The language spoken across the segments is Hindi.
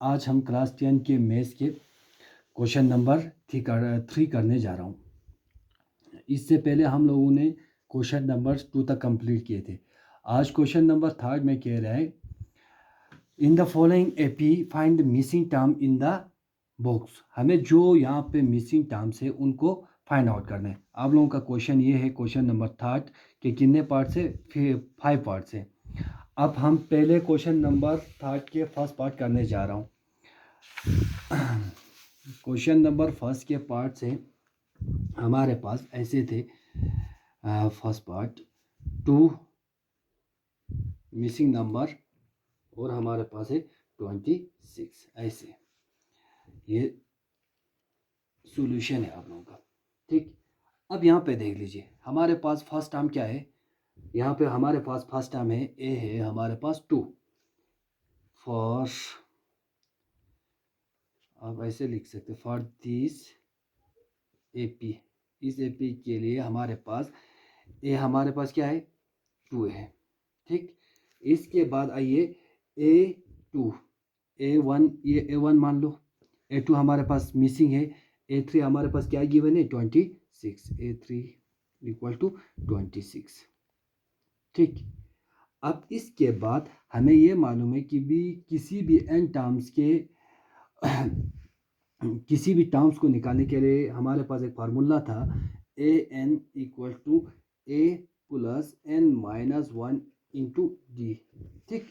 आज हम क्लास 10 के मैथ्स के क्वेश्चन नंबर 3 करने जा रहा हूँ। इससे पहले हम लोगों ने क्वेश्चन नंबर 2 तक कंप्लीट किए थे। आज क्वेश्चन नंबर 3 में कह रहा है in the following AP find the missing term in the box. हमें जो यहाँ पे मिसिंग टर्म्स है उनको फाइंड आउट करना है। आप लोगों का क्वेश्चन ये है, क्वेश्चन नंबर 3 के कितने पार्ट्स है? 5 पार्ट्स है। अब हम पहले क्वेश्चन नंबर 3 के फर्स्ट पार्ट करने जा रहा हूँ। क्वेश्चन नंबर फर्स्ट के पार्ट से हमारे पास ऐसे थे। फर्स्ट पार्ट 2 मिसिंग नंबर और हमारे पास है 26। ऐसे ये सॉल्यूशन है आप लोगों का। ठीक, अब यहाँ पे देख लीजिए हमारे पास फर्स्ट टर्म क्या है। यहाँ पे हमारे पास फर्स्ट टर्म है ए है हमारे पास 2 फॉर, आप ऐसे लिख सकते फॉर दिस एपी। इस एपी के लिए हमारे पास ए हमारे पास क्या है 2 है। ठीक, इसके बाद आइए A2 A1, ये A1 मान लो, A2 हमारे पास मिसिंग है, A3 हमारे पास क्या गिवन है 26, A3 इक्वल टू 26। ठीक, अब इसके बाद हमें ये मालूम है कि भी किसी भी n टर्म्स के किसी भी टर्म्स को निकालने के लिए हमारे पास एक फार्मूला था an equal to a plus n minus 1 into D. ठीक,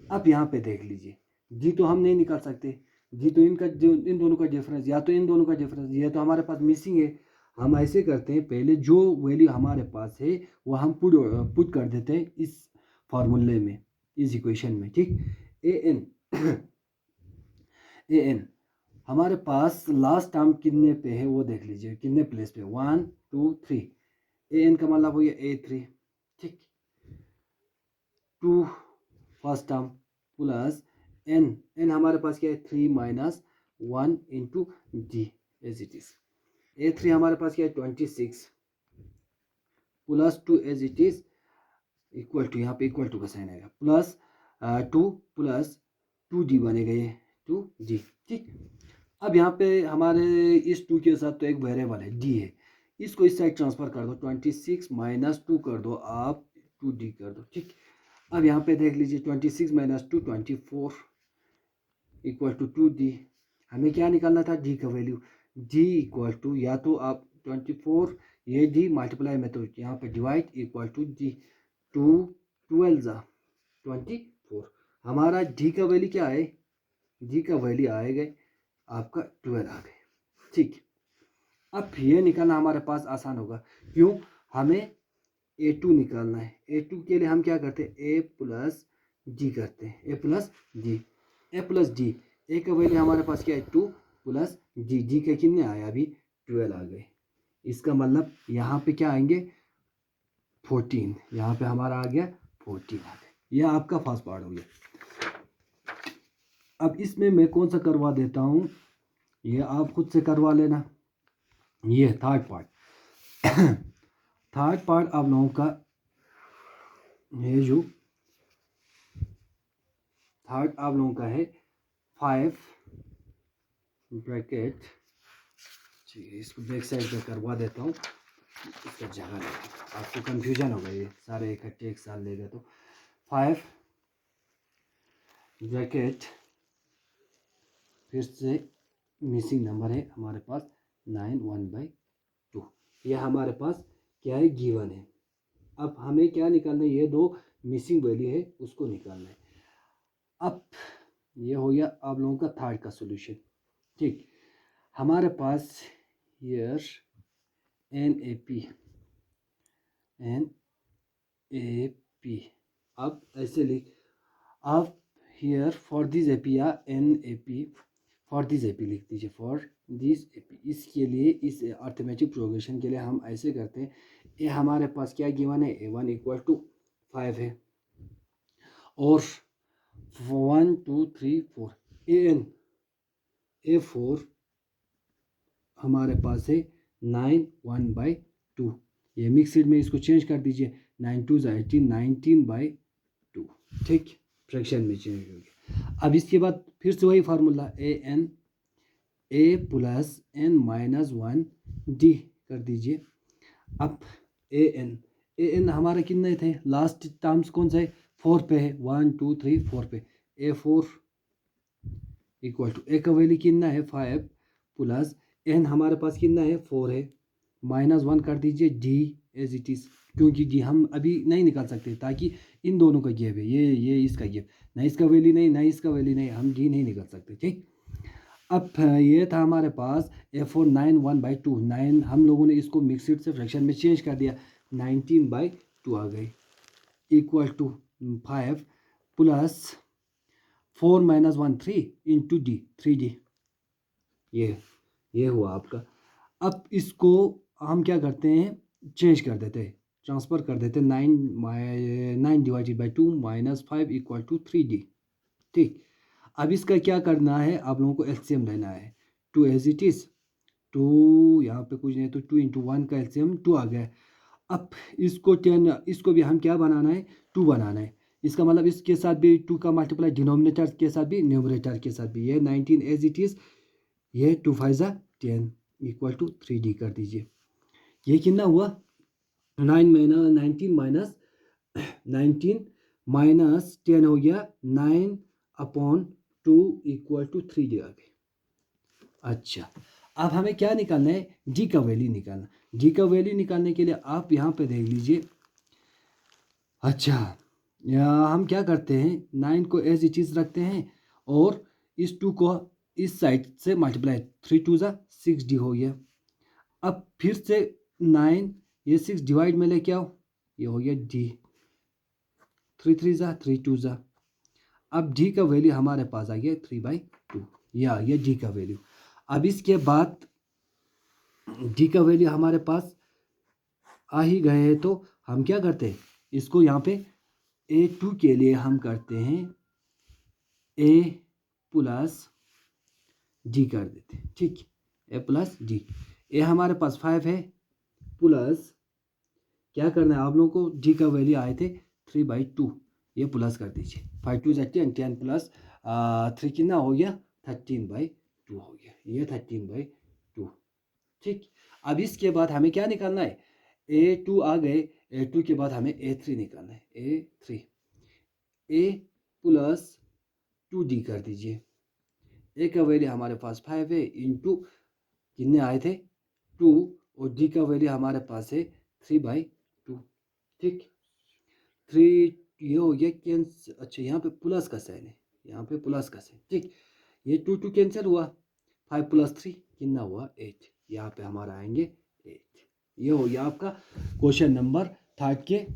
अब यहाँ पे देख लीजिए जी तो हम नहीं निकाल सकते, जी तो इनका जो इन दोनों का डिफरेंस या तो इन दोनों का डिफरेंस, ये तो हमारे पास मिसिंग है। हम ऐसे करते हैं, पहले जो वैल्यू हमारे पास है वो हम पुट कर देते हैं इस फार्मूले में, इस इक्वेशन में। ठीक, ए एन हमारे पास लास्ट टर्म कितने पे है वो देख लीजिए, कितने प्लेस पे 1 2 3। ए एन का मतलब हो गया A3। ठीक, 2 फर्स्ट टर्म प्लस एन हमारे पास क्या है 3 minus 1 into D as it is. A3 हमारे पास क्या है 26 plus 2 as it is equal to, यहाँ पे इक्वल टू का साइन आएगा, प्लस 2 प्लस 2d बनेगा ये 2d। ठीक, अब यहाँ पे हमारे इस 2 के साथ तो एक वेरिएबल है d है, इसको इस साइड ट्रांसफर कर दो, 26 माइनस 2 कर दो आप 2d कर दो। ठीक, अब यहाँ पे देख लीजिए 26 माइनस 2 24 इक्वल टू 2d। हमें क्या निकालना था d का वैल्यू, d इक्वल टू या तो आप 24 ये d मल्टीप्लाई में तो यहाँ पे डिवाइड इक्वल टू d 2 12 24। हमारा d का वैल्यू क्या है, d का वैल्यू आएगा आपका 12 आ गए। ठीक, अब ये निकालना हमारे पास आसान होगा, क्यों, हमें A2 निकालना है। A2 के लिए हम क्या करते हैं a प्लस डी करते हैं, a plus D, a plus D. A का वैल्यू हमारे पास क्या है 2 प्लस डी, डी के कितने आए अभी 12 आ गए। इसका मतलब यहाँ पे क्या आएंगे 14, यहाँ पे हमारा आ गया 14 आ गए। यह आपका फर्स्ट पार्ट हो गया। अब इसमें मैं कौन सा करवा देता हूँ, ये आप खुद से करवा लेना। ये थर्ड पार्ट थर्ड पार्ट आप लोगों का, ये जो थर्ड आप लोगों का है 5 ब्रैकेट, इसको बैक साइड पे करवा देता हूँ, इसका जगह नहीं, आपको कंफ्यूजन होगा, ये सारे इकट्ठे एक साथ लेगा तो 5 ब्रैकेट, फिर से मिसिंग नंबर है हमारे पास 9 1/2। यह हमारे पास क्या है गिवन है। अब हमें क्या निकालना है, ये दो मिसिंग वैल्यू है उसको निकालना है। अब ये हो गया आप लोगों का थर्ड का सॉल्यूशन। ठीक, हमारे पास हियर एन ए पी, अब ऐसे लिख, आप हियर फॉर दिस एपी या an A P for this AP लिख दीजिए, फॉर दिस एपी। इसके लिए इस अर्थमेटिक प्रोग्रेशन के लिए हम ऐसे करते हैं, ये हमारे पास क्या गिवन है A1 इक्वल टू 5 है और 1 2 3 4 एन A4 हमारे पास है 9 1/2। ये मिक्सड में इसको चेंज कर दीजिए, 9 2 18 19/2। ठीक, फ्रैक्शन में चेंज हो गया। अब इसके बाद फिर से वही formula A plus N minus one D कर दीजिए। अब ए एन हमारा कितने थे, लास्ट टर्म्स कौन सा है, 4 पे है, 1 2 3 4 पे, ए 4 इक्वल टू ए का वैल्यू कितना है 5 प्लस एन हमारे पास कितना है 4 है, माइनस 1 कर दीजिए डी एज इट इज़, क्योंकि डी हम अभी नहीं निकाल सकते ताकि इन दोनों का गैप है, ये इसका गैप, ना इसका वैल्यू नहीं ना इसका वैल्यू नहीं, हम डी नहीं निकाल सकते। ठीक, अब ये था हमारे पास F4 9/2, 9 हम लोगों ने इसको मिक्सड से फ्रैक्शन में चेंज कर दिया, 19/2 आ गई equal to 5 plus 4 minus 1 3 into D 3D, ये हुआ आपका। अब इसको हम क्या करते हैं, चेंज कर देते हैं, ट्रांसफ़र कर देते हैं, 9 divided by 2 minus 5 equal to 3D। ठीक, अब इसका क्या करना है, आप लोगों को एलसीएम लेना है, 2 एज इट इज़, 2 यहाँ पे कुछ नहीं तो 2 इंटू 1 का एलसीएम 2 आ गया। अब इसको 10, इसको भी हम क्या बनाना है, 2 बनाना है, इसका मतलब इसके साथ भी 2 का मल्टीप्लाई डिनोमिनेटर के साथ भी न्यूमरेटर के साथ भी, ये 19 एज इट इज़, ये 2 5 10 इक्वल टू 3D कर दीजिए। ये कितना हुआ, 19 माइनस 10 हो गया 9/2 इक्वल टू 3D आ गई। अच्छा, अब हमें क्या निकालना है, डी का वैल्यू निकालना। डी का वैल्यू निकालने के लिए आप यहाँ पे देख लीजिए। अच्छा, हम क्या करते हैं, 9 को एज इट इज़ रखते हैं और इस 2 को इस साइड से मल्टीप्लाई, 3 2 6D हो गया। अब फिर से 9 ये 6 डिवाइड में लेके आओ, ये हो गया डी, 3 3 3 2 अब डी का वैल्यू हमारे पास आ गया 3/2, ये आ गया डी का वैल्यू। अब इसके बाद डी का वैल्यू हमारे पास आ ही गए हैं, तो हम क्या करते हैं, इसको यहाँ पे A2 के लिए हम करते हैं ए प्लस डी कर देते हैं। ठीक, ए प्लस डी, ए हमारे पास 5 है, प्लस क्या करना है आप लोगों को, डी का वैल्यू आए थे 3/2, ये प्लस कर दीजिए, 5 2 10 10 प्लस 3 कितना हो गया 13/2 हो गया, ये 13/2। ठीक, अब इसके बाद हमें क्या निकालना है, A2 आ गए, A2 के बाद हमें A3 निकालना है, A3 ए प्लस 2D कर दीजिए। ए का वैल्यू हमारे पास 5 है, इंटू कितने आए थे 2, और डी का वैल्यू हमारे पास है 3/2। ठीक, 3 ये हो गया कैंसिल, अच्छा यहाँ पे प्लस का साइन है, यहाँ पे प्लस का साइन। ठीक, ये 2 2 कैंसिल हुआ, 5 प्लस 3 कितना हुआ 8, यहाँ पे हमारा आएंगे 8। ये हो गया आपका क्वेश्चन नंबर 3 के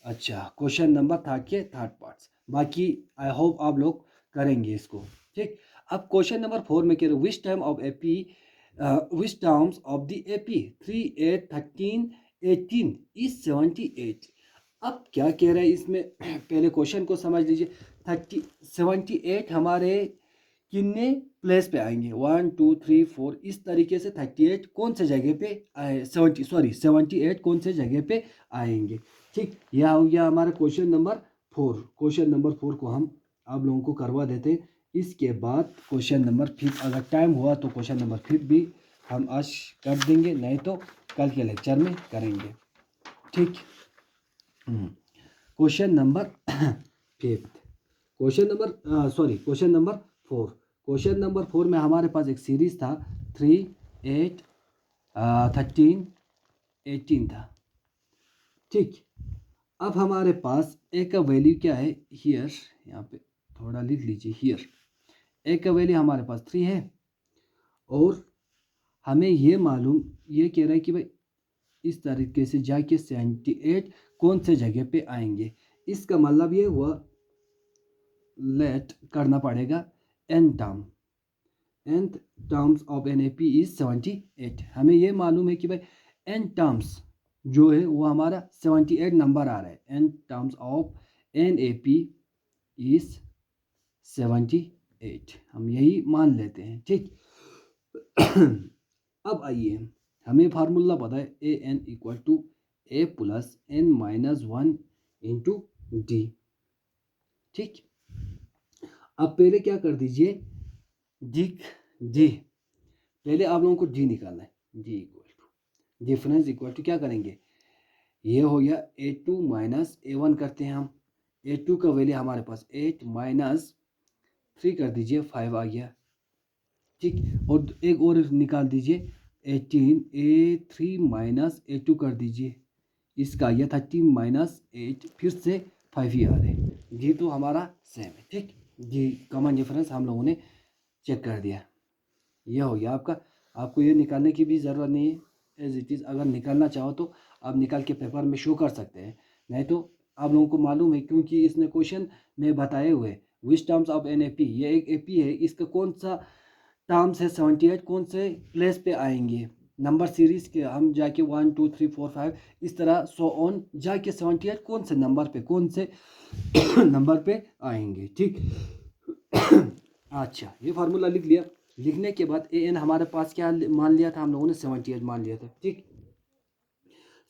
अच्छा, क्वेश्चन नंबर 3 के 3 पार्ट्स, बाकी आई होप आप लोग करेंगे इसको। ठीक, अब क्वेश्चन नंबर 4 में कह रहे which time of AP which terms of the AP 3 8 13 18 is 78। अब क्या कह रहे हैं इसमें, पहले क्वेश्चन को समझ लीजिए। 78 हमारे कितने प्लेस पे आएंगे, 1 2 3 4, इस तरीके से 38 कौन से जगह पे आए, 78 कौन से जगह पे आएंगे। ठीक, यह हो गया हमारा क्वेश्चन नंबर 4। क्वेश्चन नंबर 4 को हम आप लोगों को करवा देते हैं। इसके बाद क्वेश्चन नंबर 5, अगर टाइम हुआ तो क्वेश्चन नंबर 5 भी हम आज कर देंगे, नहीं तो कल के लेक्चर में करेंगे। ठीक, question number 5, question number 4। Question number 4 में हमारे पास एक सीरीज था 3 8 13 18 था। ठीक, अब हमारे पास ए का वैल्यू क्या है, हियर यहाँ पे थोड़ा लिख लीजिए, हियर ए का वैल्यू हमारे पास 3 है, और हमें ये मालूम, ये कह रहा है कि भाई इस तरीके से जाके 78 कौन से जगह पे आएंगे। इसका मतलब ये हुआ, लेट करना पड़ेगा n terms of an A P is 78। हमें ये मालूम है कि भाई n टर्म्स जो है वो हमारा 78 नंबर आ रहा है, n terms of an A P is 78, हम यही मान लेते हैं। ठीक, अब आइए, हमें फार्मूला पता है, A N equal to A plus N minus 1 into D. ठीक, अब पहले क्या कर दीजिए, जी पहले आप लोगों को जी निकालना है। G equal to difference equal to क्या करेंगे, ये हो गया A2 माइनस A1 करते हैं हम। A2 का वैल्यू हमारे पास 8 माइनस 3 कर दीजिए 5 आ गया। ठीक, और एक और निकाल दीजिए 18 A3 माइनस A2 कर दीजिए, इसका यह 30 माइनस 8 फिर से 5 ही आ रहे हैं। जी तो हमारा सेम है। ठीक, जी कॉमन डिफरेंस हम लोगों ने चेक कर दिया। यह हो गया आपका, आपको ये निकालने की भी ज़रूरत नहीं है, एज इट इज़ अगर निकालना चाहो तो आप निकाल के पेपर में शो कर सकते हैं, नहीं तो आप लोगों को मालूम है क्योंकि इसने क्वेश्चन में बताए हुए विच टर्म्स ऑफ एन एपी, ये एक एपी है, इसका कौन सा टर्म्स है 78 कौन से प्लेस पे आएंगे, नंबर सीरीज के हम जाके 1 2 3 4 5 इस तरह सो ऑन जाके 78 कौन से नंबर पे कौन से नंबर पे आएंगे। ठीक अच्छा, ये फार्मूला लिख लिया। लिखने के बाद ए एन हमारे पास क्या मान लिया था हम लोगों ने, 78 मान लिया था। ठीक,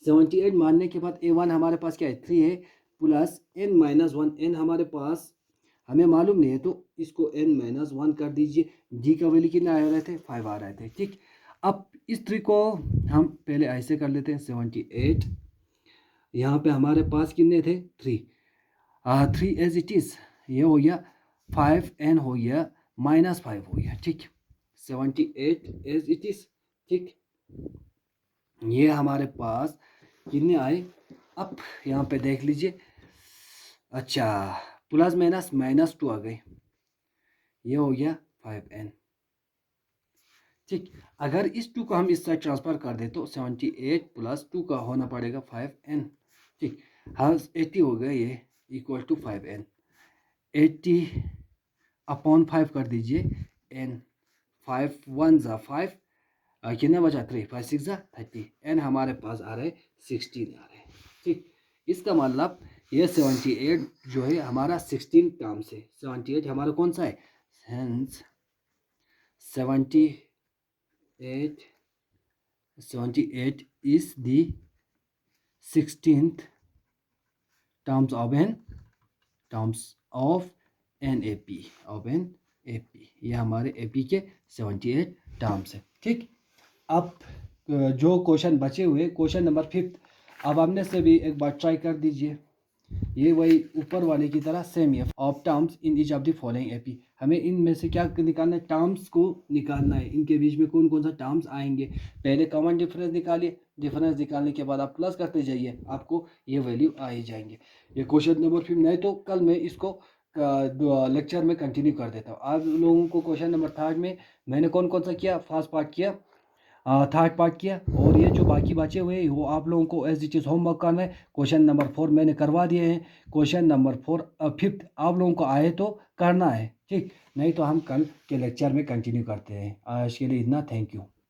78 मानने के बाद A1 हमारे पास क्या है 3 है, प्लस n माइनस 1, n हमारे पास हमें मालूम नहीं है तो इसको n माइनस 1 कर दीजिए। d का वैल्यू कितना आ रहे थे 5 आ रहे थे। ठीक, अब इस 3 को हम पहले ऐसे कर लेते हैं 78, यहाँ पे हमारे पास कितने थे 3, 3 एज इट इज़, ये हो गया 5n हो गया माइनस 5 हो गया। ठीक, 78 एज इट इज़। ठीक, ये हमारे पास कितने आए, अब यहाँ पे देख लीजिए, अच्छा प्लस माइनस माइनस 2 आ गए, ये हो गया 5n। ठीक, अगर इस 2 को हम इस साइड ट्रांसफर कर दे तो 78 प्लस 2 का होना पड़ेगा 5n। ठीक, हाँ 80 हो गया, ये इक्वल टू 5n, 80 अपॉन 5 कर दीजिए n, 5 1 ज़ा 5, कितना बचा 3, 5 6 ज़ा 30, n हमारे पास आ रहे 16 आ रहे। ठीक, इसका मतलब ये 78 जो है हमारा 16 टर्म से, 78 हमारा कौन सा है, hence 78 is the 16th terms of an AP of an AP, ये हमारे AP के 78 टर्म्स है। ठीक, अब जो क्वेश्चन बचे हुए क्वेश्चन नंबर 5, अब आपने से भी एक बार ट्राई कर दीजिए, ये वही ऊपर वाले की तरह सेम है, of terms in each of the following AP, हमें इनमें से क्या निकालना है, टर्म्स को निकालना है, इनके बीच में कौन कौन सा टर्म्स आएंगे। पहले कॉमन डिफरेंस निकालिए, डिफरेंस निकालने के बाद आप प्लस करते जाइए, आपको ये वैल्यू आ ही जाएंगे। ये क्वेश्चन नंबर 5, नहीं तो कल मैं इसको लेक्चर में कंटिन्यू कर देता हूँ। आप लोगों को क्वेश्चन नंबर 3 में मैंने कौन कौन सा किया, फर्स्ट पार्ट किया, थर्ड पार्ट किया, और ये जो बाकी बचे हुए वो आप लोगों को एज इट इज़ होमवर्क करना है। क्वेश्चन नंबर 4 मैंने करवा दिए हैं, क्वेश्चन नंबर 4 5th आप लोगों को आए तो करना है। ठीक, नहीं तो हम कल के लेक्चर में कंटिन्यू करते हैं। आज के लिए इतना, थैंक यू।